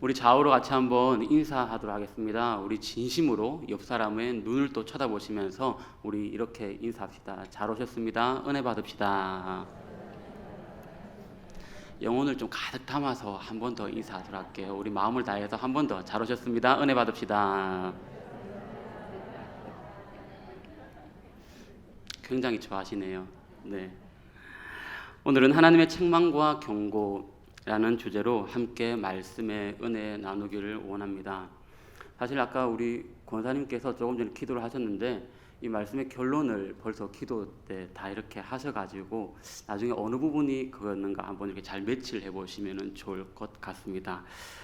우리 좌우로 같이 한번 인사하도록 하겠습니다. 우리 진심으로 옆 사람의 눈을 또 쳐다보시면서 우리 이렇게 인사합시다. 잘 오셨습니다. 은혜 받읍시다. 영혼을 좀 가득 담아서 한 번 더 인사하도록 할게요. 우리 마음을 다해서 한 번 더 잘 오셨습니다. 은혜 받읍시다. 굉장히 좋아하시네요. 네. 오늘은 하나님의 책망과 경고라는 주제로 함께 말씀의 은혜 나누기를 원합니다. 사실 아까 우리 권사님께서 조금 전에 기도를 하셨는데 이 말씀의 결론을 벌써 기도 때 다 이렇게 하셔가지고 나중에 어느 부분이 그거였는가 한번 이렇게 잘 매치를 해보시면 좋을 것 같습니다.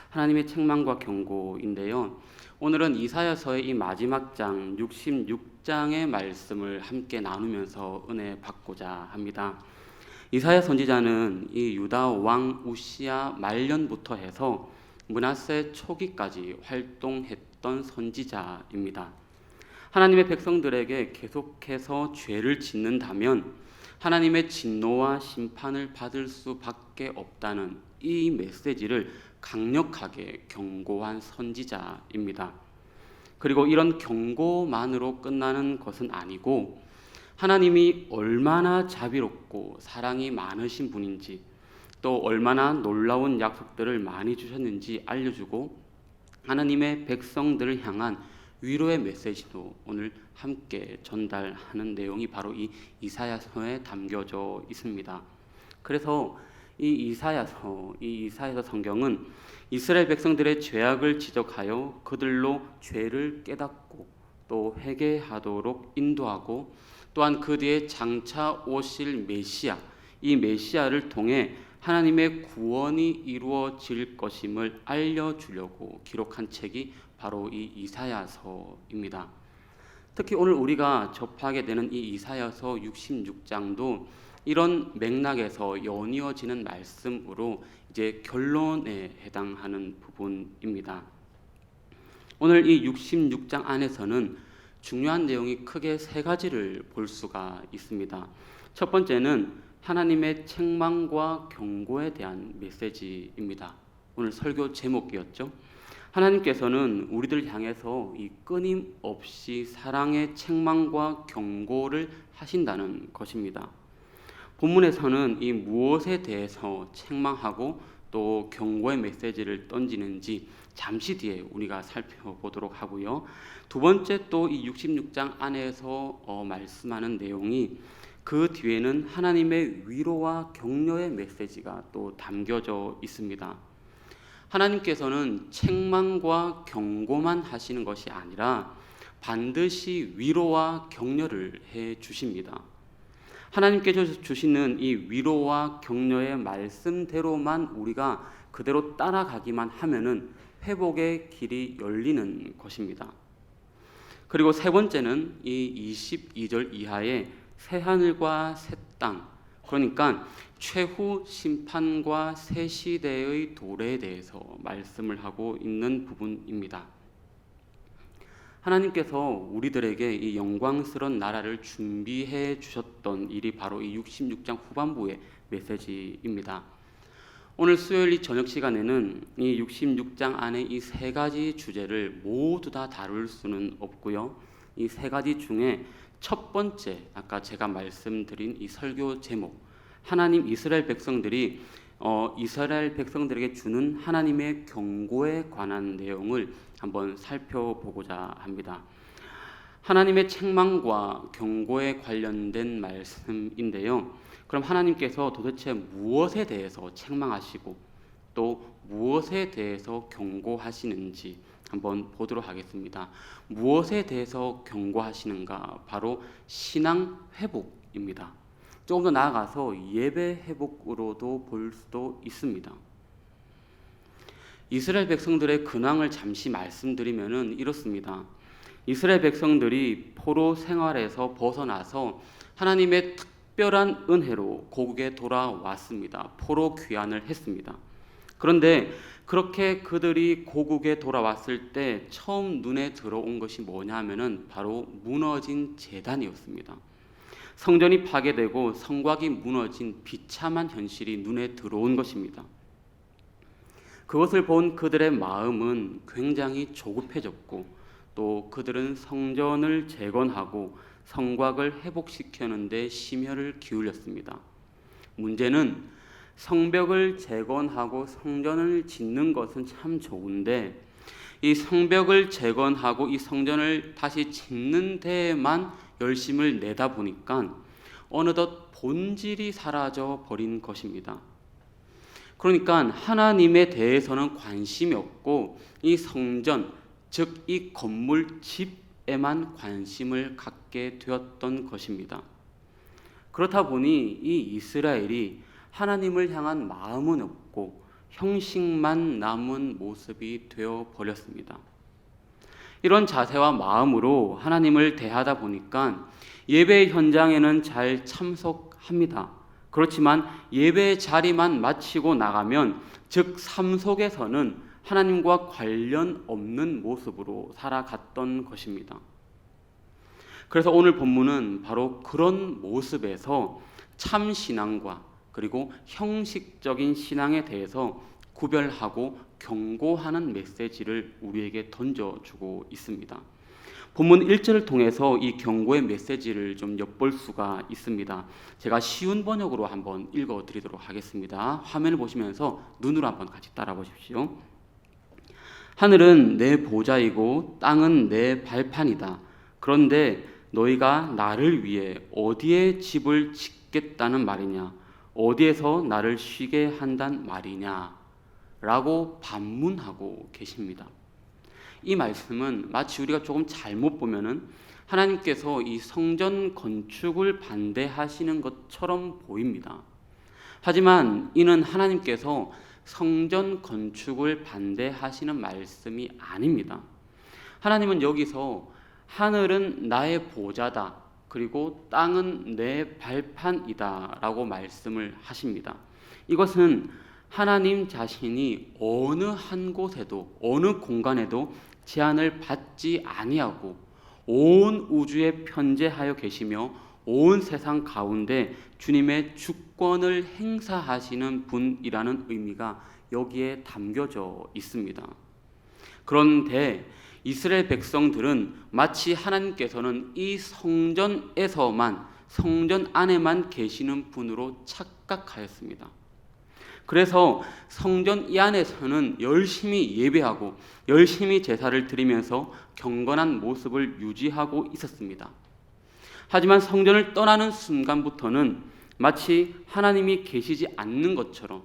하나님의 책망과 경고인데요. 오늘은 이사야서의 이 마지막 장 66장의 말씀을 함께 나누면서 은혜 받고자 합니다. 이사야 선지자는 이 유다 왕 우시야 말년부터 해서 므낫세 초기까지 활동했던 선지자입니다. 하나님의 백성들에게 계속해서 죄를 짓는다면 하나님의 진노와 심판을 받을 수밖에 없다는 이 메시지를 강력하게 경고한 선지자입니다. 그리고 이런 경고만으로 끝나는 것은 아니고 하나님이 얼마나 자비롭고 사랑이 많으신 분인지 또 얼마나 놀라운 약속들을 많이 주셨는지 알려주고 하나님의 백성들을 향한 위로의 메시지도 오늘 함께 전달하는 내용이 바로 이 이사야서에 담겨져 있습니다. 그래서 이 이사야서 성경은 이스라엘 백성들의 죄악을 지적하여 그들로 죄를 깨닫고 또 회개하도록 인도하고 또한 그 뒤에 장차 오실 메시아, 이 메시아를 통해 하나님의 구원이 이루어질 것임을 알려주려고 기록한 책이 바로 이 이사야서입니다. 특히 오늘 우리가 접하게 되는 이 이사야서 66장도 이런 맥락에서 연이어지는 말씀으로 이제 결론에 해당하는 부분입니다. 오늘 이 66장 안에서는 중요한 내용이 크게 세 가지를 볼 수가 있습니다. 첫 번째는 하나님의 책망과 경고에 대한 메시지입니다. 오늘 설교 제목이었죠. 하나님께서는 우리들 향해서 이 끊임없이 사랑의 책망과 경고를 하신다는 것입니다. 본문에서는 이 무엇에 대해서 책망하고 또 경고의 메시지를 던지는지 잠시 뒤에 우리가 살펴보도록 하고요. 두 번째 또 이 66장 안에서 말씀하는 내용이 그 뒤에는 하나님의 위로와 격려의 메시지가 또 담겨져 있습니다. 하나님께서는 책망과 경고만 하시는 것이 아니라 반드시 위로와 격려를 해 주십니다. 하나님께서 주시는 이 위로와 격려의 말씀대로만 우리가 그대로 따라가기만 하면은 회복의 길이 열리는 것입니다. 그리고 세 번째는 이 22절 이하의 새 하늘과 새 땅, 그러니까 최후 심판과 새 시대의 도래에 대해서 말씀을 하고 있는 부분입니다. 하나님께서 우리들에게 이 영광스러운 나라를 준비해 주셨던 일이 바로 이 66장 후반부의 메시지입니다. 오늘 수요일 이 저녁 시간에는 이 66장 안에 이 세 가지 주제를 모두 다 다룰 수는 없고요. 이 세 가지 중에 첫 번째, 아까 제가 말씀드린 이 설교 제목, 하나님 이스라엘 백성들이 이스라엘 백성들에게 주는 하나님의 경고에 관한 내용을 한번 살펴보고자 합니다. 하나님의 책망과 경고에 관련된 말씀인데요. 그럼 하나님께서 도대체 무엇에 대해서 책망하시고 또 무엇에 대해서 경고하시는지 한번 보도록 하겠습니다. 무엇에 대해서 경고하시는가? 바로 신앙 회복입니다. 조금 더 나아가서 예배 회복으로도 볼 수도 있습니다. 이스라엘 백성들의 근황을 잠시 말씀드리면은 이렇습니다. 이스라엘 백성들이 포로 생활에서 벗어나서 하나님의 특별한 은혜로 고국에 돌아왔습니다. 포로 귀환을 했습니다. 그런데 그렇게 그들이 고국에 돌아왔을 때 처음 눈에 들어온 것이 뭐냐면은 바로 무너진 제단이었습니다. 성전이 파괴되고 성곽이 무너진 비참한 현실이 눈에 들어온 것입니다. 그것을 본 그들의 마음은 굉장히 조급해졌고 또 그들은 성전을 재건하고 성곽을 회복시키는 데 심혈을 기울였습니다. 문제는 성벽을 재건하고 성전을 짓는 것은 참 좋은데 이 성벽을 재건하고 이 성전을 다시 짓는 데에만 열심을 내다 보니까 어느덧 본질이 사라져 버린 것입니다. 그러니까 하나님에 대해서는 관심이 없고 이 성전, 즉 이 건물 집에만 관심을 갖게 되었던 것입니다. 그렇다 보니 이 이스라엘이 하나님을 향한 마음은 없고 형식만 남은 모습이 되어 버렸습니다. 이런 자세와 마음으로 하나님을 대하다 보니까 예배 현장에는 잘 참석합니다. 그렇지만 예배 자리만 마치고 나가면 즉 삶 속에서는 하나님과 관련 없는 모습으로 살아갔던 것입니다. 그래서 오늘 본문은 바로 그런 모습에서 참 신앙과 그리고 형식적인 신앙에 대해서 구별하고 경고하는 메시지를 우리에게 던져주고 있습니다. 본문 1절을 통해서 이 경고의 메시지를 좀 엿볼 수가 있습니다. 제가 쉬운 번역으로 한번 읽어드리도록 하겠습니다. 화면을 보시면서 눈으로 한번 같이 따라 보십시오. 하늘은 내 보좌이고 땅은 내 발판이다. 그런데 너희가 나를 위해 어디에 집을 짓겠다는 말이냐? 어디에서 나를 쉬게 한단 말이냐? 라고 반문하고 계십니다. 이 말씀은 마치 우리가 조금 잘못 보면은 하나님께서 이 성전 건축을 반대하시는 것처럼 보입니다. 하지만 이는 하나님께서 성전 건축을 반대하시는 말씀이 아닙니다. 하나님은 여기서 하늘은 나의 보좌다, 그리고 땅은 내 발판이다 라고 말씀을 하십니다. 이것은 하나님 자신이 어느 한 곳에도 어느 공간에도 제한을 받지 아니하고 온 우주에 편재하여 계시며 온 세상 가운데 주님의 주권을 행사하시는 분이라는 의미가 여기에 담겨져 있습니다. 그런데 이스라엘 백성들은 마치 하나님께서는 이 성전에서만, 성전 안에만 계시는 분으로 착각하였습니다. 그래서 성전 이 안에서는 열심히 예배하고 열심히 제사를 드리면서 경건한 모습을 유지하고 있었습니다. 하지만 성전을 떠나는 순간부터는 마치 하나님이 계시지 않는 것처럼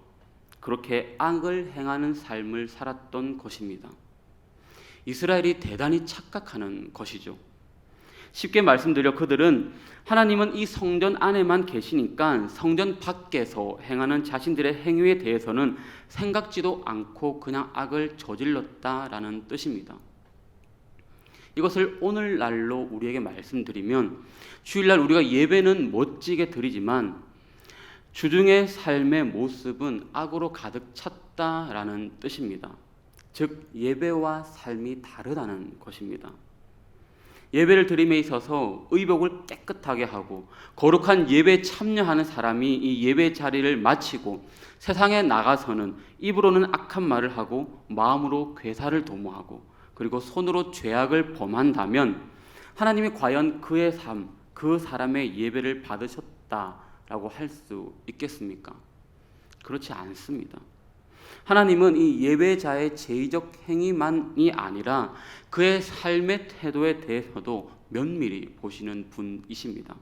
그렇게 악을 행하는 삶을 살았던 것입니다. 이스라엘이 대단히 착각하는 것이죠. 쉽게 말씀드려 그들은 하나님은 이 성전 안에만 계시니까 성전 밖에서 행하는 자신들의 행위에 대해서는 생각지도 않고 그냥 악을 저질렀다라는 뜻입니다. 이것을 오늘날로 우리에게 말씀드리면 주일날 우리가 예배는 멋지게 드리지만 주중의 삶의 모습은 악으로 가득 찼다라는 뜻입니다. 즉 예배와 삶이 다르다는 것입니다. 예배를 드림에 있어서 의복을 깨끗하게 하고 거룩한 예배에 참여하는 사람이 이 예배 자리를 마치고 세상에 나가서는 입으로는 악한 말을 하고 마음으로 괴사를 도모하고 그리고 손으로 죄악을 범한다면 하나님이 과연 그의 삶, 그 사람의 예배를 받으셨다라고 할 수 있겠습니까? 그렇지 않습니다. 하나님은 이 예배자의 제의적 행위만이 아니라 그의 삶의 태도에 대해서도 면밀히 보시는 분이십니다.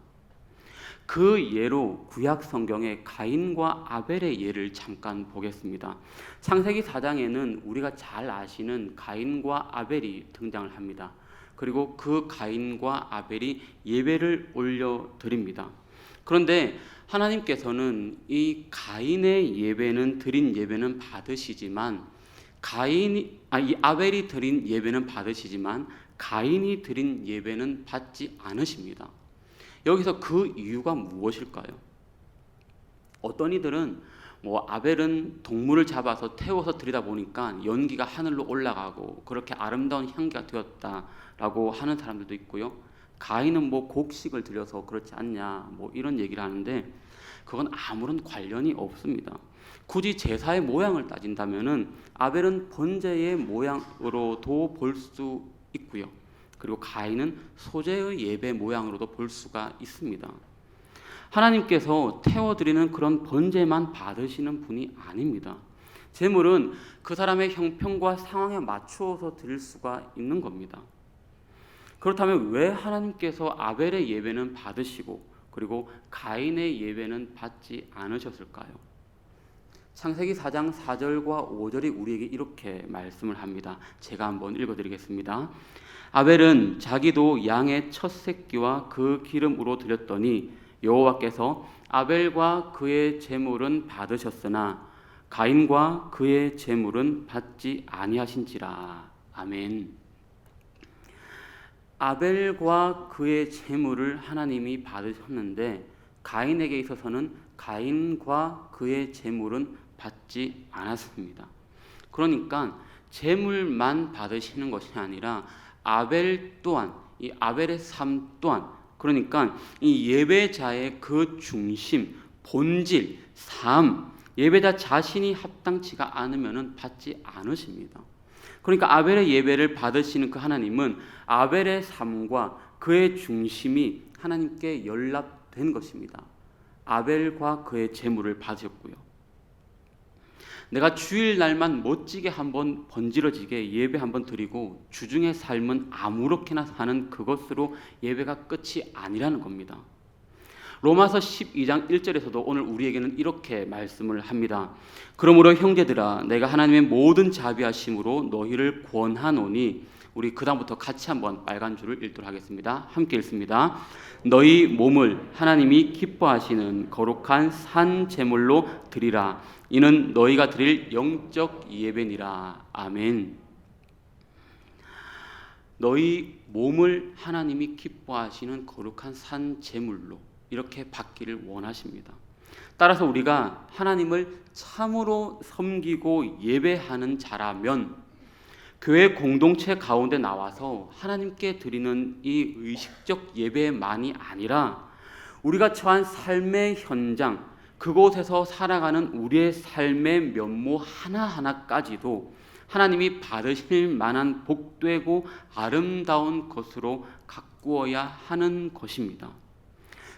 그 예로 구약 성경의 가인과 아벨의 예를 잠깐 보겠습니다. 창세기 4장에는 우리가 잘 아시는 가인과 아벨이 등장을 합니다. 그리고 그 가인과 아벨이 예배를 올려드립니다. 그런데 하나님께서는 이 가인의 예배는 드린 예배는 받으시지만 이 아벨이 드린 예배는 받으시지만 가인이 드린 예배는 받지 않으십니다. 여기서 그 이유가 무엇일까요? 어떤 이들은 아벨은 동물을 잡아서 태워서 드리다 보니까 연기가 하늘로 올라가고 그렇게 아름다운 향기가 되었다라고 하는 사람들도 있고요. 가인은 곡식을 드려서 그렇지 않냐 이런 얘기를 하는데 그건 아무런 관련이 없습니다. 굳이 제사의 모양을 따진다면은 아벨은 번제의 모양으로도 볼 수 있고요. 그리고 가인은 소제의 예배 모양으로도 볼 수가 있습니다. 하나님께서 태워드리는 그런 번제만 받으시는 분이 아닙니다. 제물은 그 사람의 형편과 상황에 맞추어서 드릴 수가 있는 겁니다. 그렇다면 왜 하나님께서 아벨의 예배는 받으시고 그리고 가인의 예배는 받지 않으셨을까요? 창세기 4장 4절과 5절이 우리에게 이렇게 말씀을 합니다. 제가 한번 읽어드리겠습니다. 아벨은 자기도 양의 첫 새끼와 그 기름으로 드렸더니 여호와께서 아벨과 그의 제물은 받으셨으나 가인과 그의 제물은 받지 아니하신지라. 아멘. 아벨과 그의 제물을 하나님이 받으셨는데 가인에게 있어서는 가인과 그의 제물은 받지 않았습니다. 그러니까 제물만 받으시는 것이 아니라 아벨 또한, 이 아벨의 삶 또한, 그러니까 이 예배자의 그 중심, 본질, 삶, 예배자 자신이 합당치가 않으면 받지 않으십니다. 그러니까 아벨의 예배를 받으시는 그 하나님은 아벨의 삶과 그의 중심이 하나님께 연락된 것입니다. 아벨과 그의 제물을 받으셨고요. 내가 주일날만 멋지게 한번 번지러지게 예배 한번 드리고 주중의 삶은 아무렇게나 사는 그것으로 예배가 끝이 아니라는 겁니다. 로마서 12장 1절에서도 오늘 우리에게는 이렇게 말씀을 합니다. 그러므로 형제들아 내가 하나님의 모든 자비하심으로 너희를 권하노니, 우리 그 다음부터 같이 한번 빨간 줄을 읽도록 하겠습니다. 함께 읽습니다. 너희 몸을 하나님이 기뻐하시는 거룩한 산 제물로 드리라. 이는 너희가 드릴 영적 예배니라. 아멘. 너희 몸을 하나님이 기뻐하시는 거룩한 산 제물로 이렇게 받기를 원하십니다. 따라서 우리가 하나님을 참으로 섬기고 예배하는 자라면 교회 공동체 가운데 나와서 하나님께 드리는 이 의식적 예배만이 아니라 우리가 처한 삶의 현장, 그곳에서 살아가는 우리의 삶의 면모 하나하나까지도 하나님이 받으실 만한 복되고 아름다운 것으로 가꾸어야 하는 것입니다.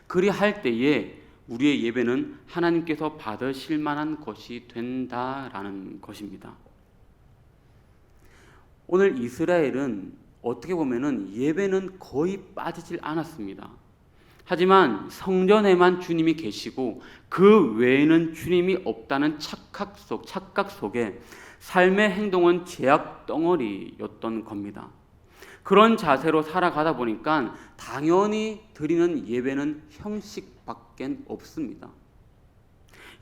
그리할 때에 우리의 예배는 하나님께서 받으실 만한 것이 된다라는 것입니다. 오늘 이스라엘은 어떻게 보면은 예배는 거의 빠지질 않았습니다. 하지만 성전에만 주님이 계시고 그 외에는 주님이 없다는 착각 속에 삶의 행동은 죄악 덩어리였던 겁니다. 그런 자세로 살아가다 보니까 당연히 드리는 예배는 형식밖에 없습니다.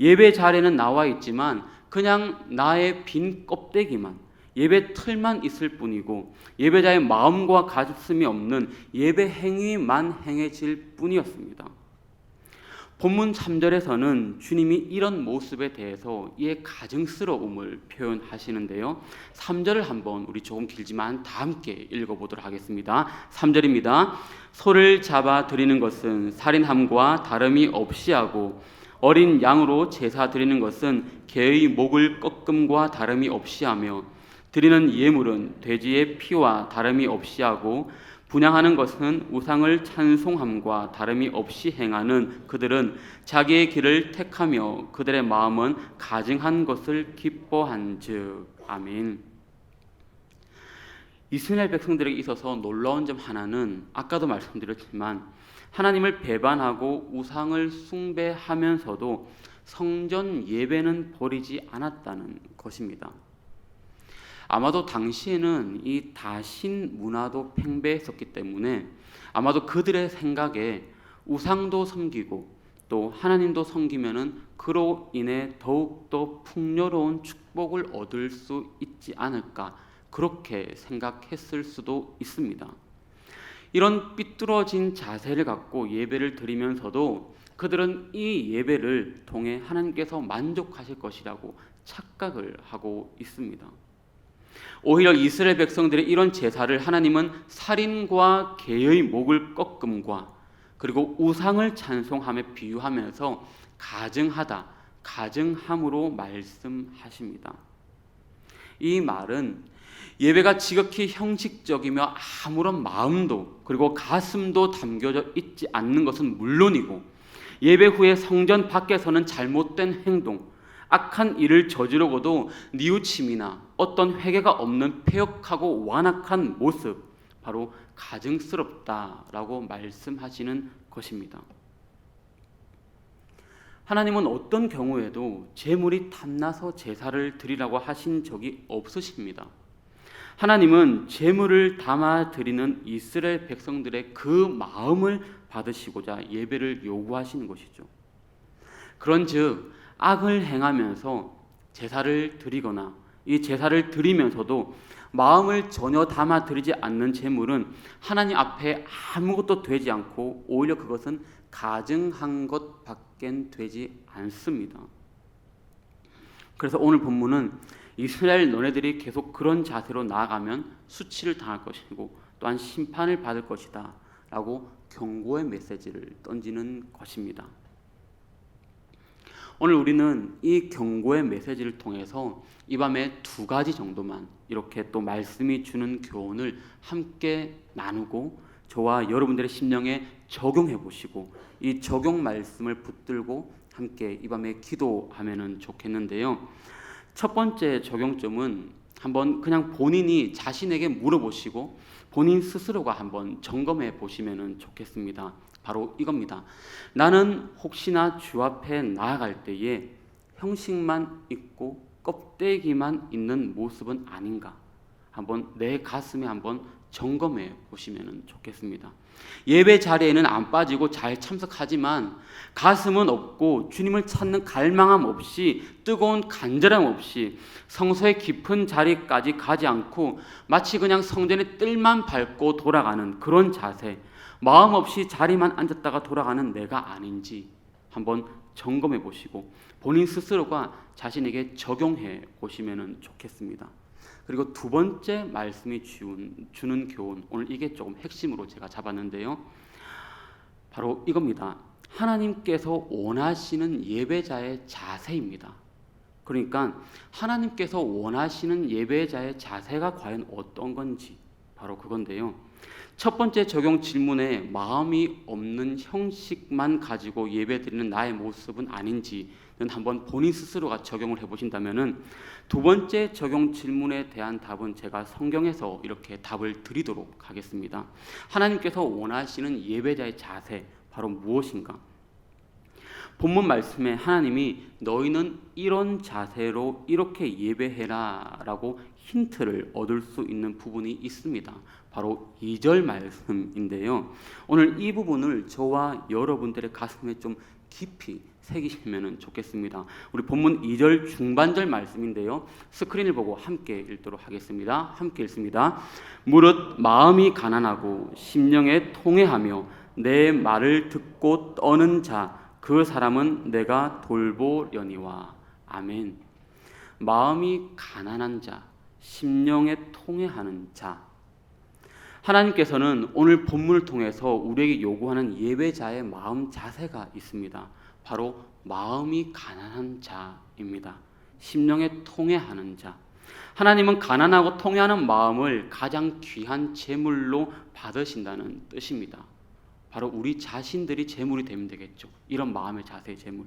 예배 자리에는 나와 있지만 그냥 나의 빈 껍데기만, 예배 틀만 있을 뿐이고 예배자의 마음과 가슴이 없는 예배 행위만 행해질 뿐이었습니다. 본문 3절에서는 주님이 이런 모습에 대해서 이의 가증스러움을 표현하시는데요. 3절을 한번 우리 조금 길지만 다 함께 읽어보도록 하겠습니다. 3절입니다. 소를 잡아 드리는 것은 살인함과 다름이 없이 하고 어린 양으로 제사 드리는 것은 개의 목을 꺾음과 다름이 없이 하며 드리는 예물은 돼지의 피와 다름이 없이 하고 분향하는 것은 우상을 찬송함과 다름이 없이 행하는 그들은 자기의 길을 택하며 그들의 마음은 가증한 것을 기뻐한즉. 아멘. 이스라엘 백성들에게 있어서 놀라운 점 하나는 아까도 말씀드렸지만 하나님을 배반하고 우상을 숭배하면서도 성전 예배는 버리지 않았다는 것입니다. 아마도 당시에는 이 다신 문화도 팽배했었기 때문에 아마도 그들의 생각에 우상도 섬기고 또 하나님도 섬기면은 그로 인해 더욱더 풍요로운 축복을 얻을 수 있지 않을까, 그렇게 생각했을 수도 있습니다. 이런 삐뚤어진 자세를 갖고 예배를 드리면서도 그들은 이 예배를 통해 하나님께서 만족하실 것이라고 착각을 하고 있습니다. 오히려 이스라엘 백성들의 이런 제사를 하나님은 살인과 개의 목을 꺾음과 그리고 우상을 찬송함에 비유하면서 가증하다, 가증함으로 말씀하십니다. 이 말은 예배가 지극히 형식적이며 아무런 마음도 그리고 가슴도 담겨져 있지 않는 것은 물론이고, 예배 후에 성전 밖에서는 잘못된 행동, 악한 일을 저지르고도 뉘우침이나 어떤 회개가 없는 패역하고 완악한 모습, 바로 가증스럽다라고 말씀하시는 것입니다. 하나님은 어떤 경우에도 제물이 탐나서 제사를 드리라고 하신 적이 없으십니다. 하나님은 제물을 담아 드리는 이스라엘 백성들의 그 마음을 받으시고자 예배를 요구하시는 것이죠. 그런즉 악을 행하면서 제사를 드리거나 이 제사를 드리면서도 마음을 전혀 담아 드리지 않는 제물은 하나님 앞에 아무것도 되지 않고 오히려 그것은 가증한 것밖엔 되지 않습니다. 그래서 오늘 본문은 이스라엘 너네들이 계속 그런 자세로 나아가면 수치를 당할 것이고 또한 심판을 받을 것이다 라고 경고의 메시지를 던지는 것입니다. 오늘 우리는 이 경고의 메시지를 통해서 이 밤에 2가지 정도만 이렇게 또 말씀이 주는 교훈을 함께 나누고 저와 여러분들의 심령에 적용해 보시고 이 적용 말씀을 붙들고 함께 이 밤에 기도하면 좋겠는데요. 첫 번째 적용점은 한번 그냥 본인이 자신에게 물어보시고 본인 스스로가 한번 점검해 보시면 좋겠습니다. 바로 이겁니다. 나는 혹시나 주 앞에 나아갈 때에 형식만 있고 껍데기만 있는 모습은 아닌가? 한번 내 가슴에 한번 점검해 보시면 좋겠습니다. 예배 자리에는 안 빠지고 잘 참석하지만 가슴은 없고 주님을 찾는 갈망함 없이 뜨거운 간절함 없이 성소의 깊은 자리까지 가지 않고 마치 그냥 성전의 뜰만 밟고 돌아가는 그런 자세, 마음 없이 자리만 앉았다가 돌아가는 내가 아닌지 한번 점검해 보시고 본인 스스로가 자신에게 적용해 보시면 좋겠습니다. 그리고 2번째 말씀이 주는 교훈, 오늘 이게 조금 핵심으로 제가 잡았는데요. 바로 이겁니다. 하나님께서 원하시는 예배자의 자세입니다. 그러니까 하나님께서 원하시는 예배자의 자세가 과연 어떤 건지 바로 그건데요. 첫 번째 적용 질문에 마음이 없는 형식만 가지고 예배드리는 나의 모습은 아닌지는 한번 본인 스스로가 적용을 해보신다면은 2번째 적용 질문에 대한 답은 제가 성경에서 이렇게 답을 드리도록 하겠습니다. 하나님께서 원하시는 예배자의 자세 바로 무엇인가? 본문 말씀에 하나님이 너희는 이런 자세로 이렇게 예배해라 라고 힌트를 얻을 수 있는 부분이 있습니다. 바로 2절 말씀인데요. 오늘 이 부분을 저와 여러분들의 가슴에 좀 깊이 새기시면 좋겠습니다. 우리 본문 2절 중반절 말씀인데요. 스크린을 보고 함께 읽도록 하겠습니다. 함께 읽습니다. 무릇 마음이 가난하고 심령에 통회하며 내 말을 듣고 떠는 자 그 사람은 내가 돌보려니와. 아멘. 마음이 가난한 자, 심령에 통회하는 자. 하나님께서는 오늘 본문을 통해서 우리에게 요구하는 예배자의 마음 자세가 있습니다. 바로 마음이 가난한 자입니다. 심령에 통회하는 자. 하나님은 가난하고 통회하는 마음을 가장 귀한 제물로 받으신다는 뜻입니다. 바로 우리 자신들이 제물이 되면 되겠죠. 이런 마음의 자세의 제물.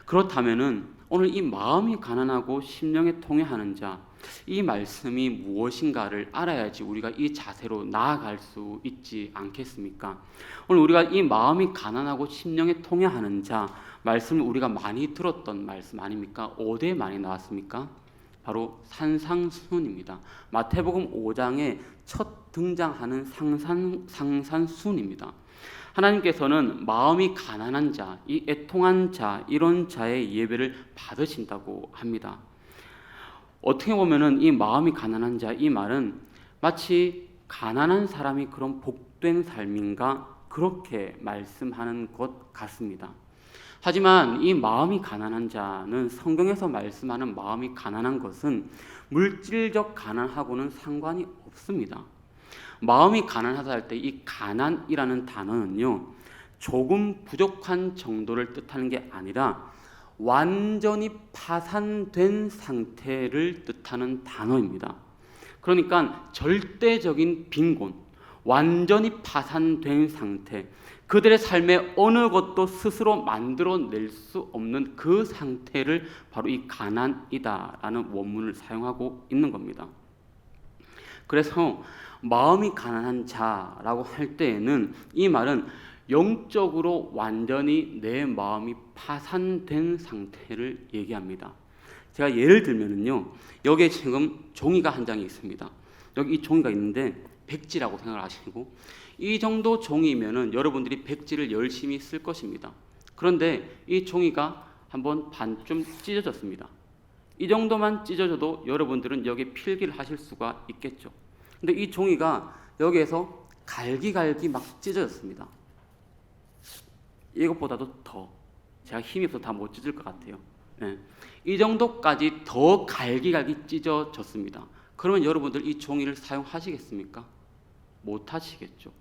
그렇다면은 오늘 이 마음이 가난하고 심령에 통회하는 자, 이 말씀이 무엇인가를 알아야지 우리가 이 자세로 나아갈 수 있지 않겠습니까? 오늘 우리가 이 마음이 가난하고 심령에 통회하는 자 말씀을 우리가 많이 들었던 말씀 아닙니까? 어디에 많이 나왔습니까? 바로 산상수훈입니다. 마태복음 5장에 첫 등장하는 상산수훈입니다. 하나님께서는 마음이 가난한 자, 이 애통한 자, 이런 자의 예배를 받으신다고 합니다. 어떻게 보면은 이 마음이 가난한 자, 이 말은 마치 가난한 사람이 그런 복된 삶인가 그렇게 말씀하는 것 같습니다. 하지만 이 마음이 가난한 자는 성경에서 말씀하는 마음이 가난한 것은 물질적 가난하고는 상관이 없습니다. 마음이 가난하다 할 때 이 가난이라는 단어는요, 조금 부족한 정도를 뜻하는 게 아니라 완전히 파산된 상태를 뜻하는 단어입니다. 그러니까 절대적인 빈곤, 완전히 파산된 상태, 그들의 삶에 어느 것도 스스로 만들어낼 수 없는 그 상태를 바로 이 가난이다라는 원문을 사용하고 있는 겁니다. 그래서 마음이 가난한 자라고 할 때에는 이 말은 영적으로 완전히 내 마음이 파산된 상태를 얘기합니다. 제가 예를 들면요, 여기에 지금 종이가 한 장이 있습니다. 여기 이 종이가 있는데 백지라고 생각을 하시고, 이 정도 종이면은 여러분들이 백지를 열심히 쓸 것입니다. 그런데 이 종이가 한번 반쯤 찢어졌습니다. 이 정도만 찢어져도 여러분들은 여기에 필기를 하실 수가 있겠죠. 근데 이 종이가 여기에서 갈기갈기 막 찢어졌습니다. 이것보다도 더, 제가 힘이 없어서 다 못 찢을 것 같아요. 네. 이 정도까지 더 갈기갈기 찢어졌습니다. 그러면 여러분들 이 종이를 사용하시겠습니까? 못 하시겠죠.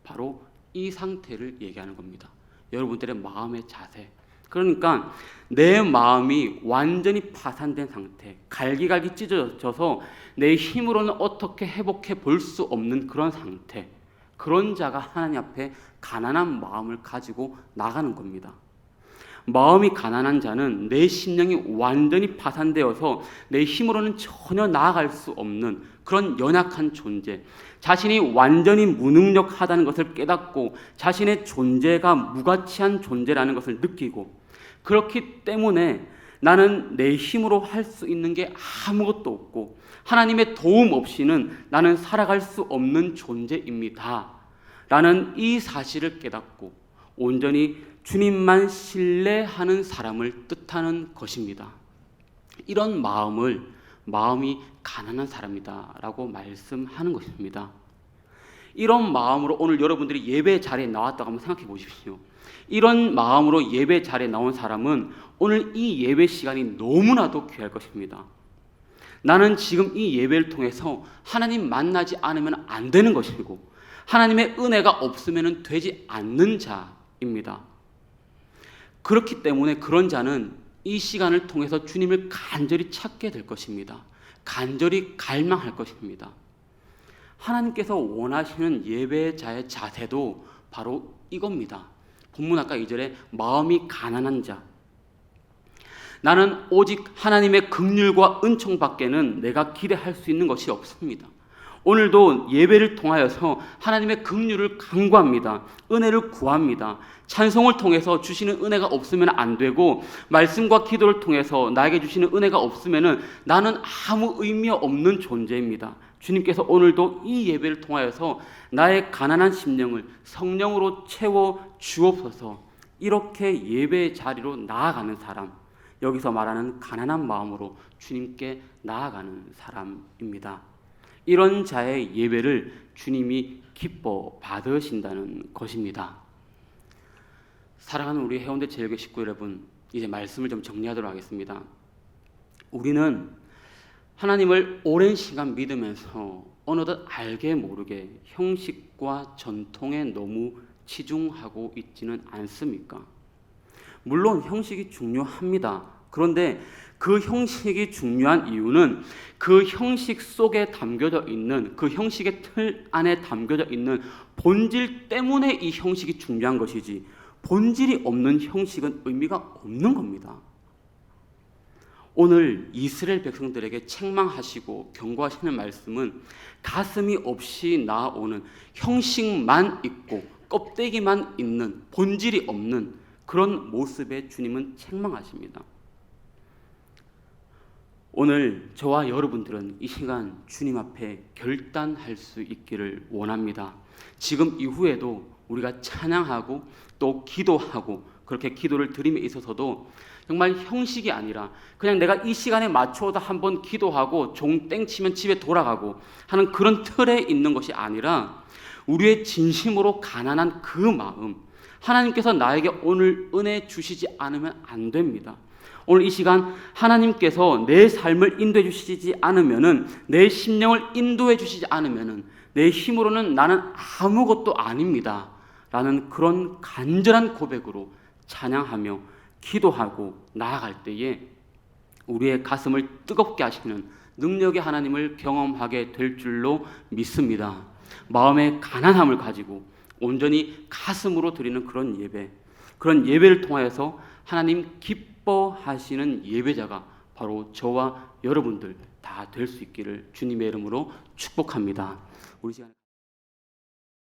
바로 이 상태를 얘기하는 겁니다. 여러분들의 마음의 자세. 그러니까 내 마음이 완전히 파산된 상태, 갈기갈기 찢어져서 내 힘으로는 어떻게 회복해 볼 수 없는 그런 상태, 그런 자가 하나님 앞에 가난한 마음을 가지고 나가는 겁니다. 마음이 가난한 자는 내 심령이 완전히 파산되어서 내 힘으로는 전혀 나아갈 수 없는 그런 연약한 존재, 자신이 완전히 무능력하다는 것을 깨닫고 자신의 존재가 무가치한 존재라는 것을 느끼고, 그렇기 때문에 나는 내 힘으로 할 수 있는 게 아무것도 없고 하나님의 도움 없이는 나는 살아갈 수 없는 존재입니다 라는 이 사실을 깨닫고 온전히 주님만 신뢰하는 사람을 뜻하는 것입니다. 이런 마음이 가난한 사람이다 라고 말씀하는 것입니다. 이런 마음으로 오늘 여러분들이 예배 자리에 나왔다고 한번 생각해 보십시오. 이런 마음으로 예배 자리에 나온 사람은 오늘 이 예배 시간이 너무나도 귀할 것입니다. 나는 지금 이 예배를 통해서 하나님 만나지 않으면 안 되는 것이고 하나님의 은혜가 없으면 되지 않는 자입니다. 그렇기 때문에 그런 자는 이 시간을 통해서 주님을 간절히 찾게 될 것입니다. 간절히 갈망할 것입니다. 하나님께서 원하시는 예배자의 자세도 바로 이겁니다. 본문 아까 2절에 마음이 가난한 자, 나는 오직 하나님의 긍휼과 은총밖에는 내가 기대할 수 있는 것이 없습니다. 오늘도 예배를 통하여서 하나님의 긍휼을 간구합니다. 은혜를 구합니다. 찬송을 통해서 주시는 은혜가 없으면 안 되고 말씀과 기도를 통해서 나에게 주시는 은혜가 없으면 나는 아무 의미 없는 존재입니다. 주님께서 오늘도 이 예배를 통하여서 나의 가난한 심령을 성령으로 채워 주옵소서. 이렇게 예배의 자리로 나아가는 사람, 여기서 말하는 가난한 마음으로 주님께 나아가는 사람입니다. 이런 자의 예배를 주님이 기뻐 받으신다는 것입니다. 사랑하는 우리 해운대 제일교회 식구 여러분, 이제 말씀을 좀 정리하도록 하겠습니다. 우리는 하나님을 오랜 시간 믿으면서 어느덧 알게 모르게 형식과 전통에 너무 치중하고 있지는 않습니까? 물론 형식이 중요합니다. 그런데 그 형식이 중요한 이유는 그 형식 속에 담겨져 있는, 그 형식의 틀 안에 담겨져 있는 본질 때문에 이 형식이 중요한 것이지, 본질이 없는 형식은 의미가 없는 겁니다. 오늘 이스라엘 백성들에게 책망하시고 경고하시는 말씀은 가슴이 없이 나오는, 형식만 있고 껍데기만 있는, 본질이 없는 그런 모습에 주님은 책망하십니다. 오늘 저와 여러분들은 이 시간 주님 앞에 결단할 수 있기를 원합니다. 지금 이후에도 우리가 찬양하고 또 기도하고 그렇게 기도를 드림에 있어서도 정말 형식이 아니라 그냥 내가 이 시간에 맞춰서 한번 기도하고 종 땡치면 집에 돌아가고 하는 그런 틀에 있는 것이 아니라 우리의 진심으로 가난한 그 마음, 하나님께서 나에게 오늘 은혜 주시지 않으면 안 됩니다. 오늘 이 시간 하나님께서 내 삶을 인도해 주시지 않으면은, 내 심령을 인도해 주시지 않으면은 내 힘으로는 나는 아무것도 아닙니다 라는 그런 간절한 고백으로 찬양하며 기도하고 나아갈 때에 우리의 가슴을 뜨겁게 하시는 능력의 하나님을 경험하게 될 줄로 믿습니다. 마음의 가난함을 가지고 온전히 가슴으로 드리는 그런 예배, 그런 예배를 통하여서 하나님 기뻐하시는 예배자가 바로 저와 여러분들 다 될 수 있기를 주님의 이름으로 축복합니다. 우리 시간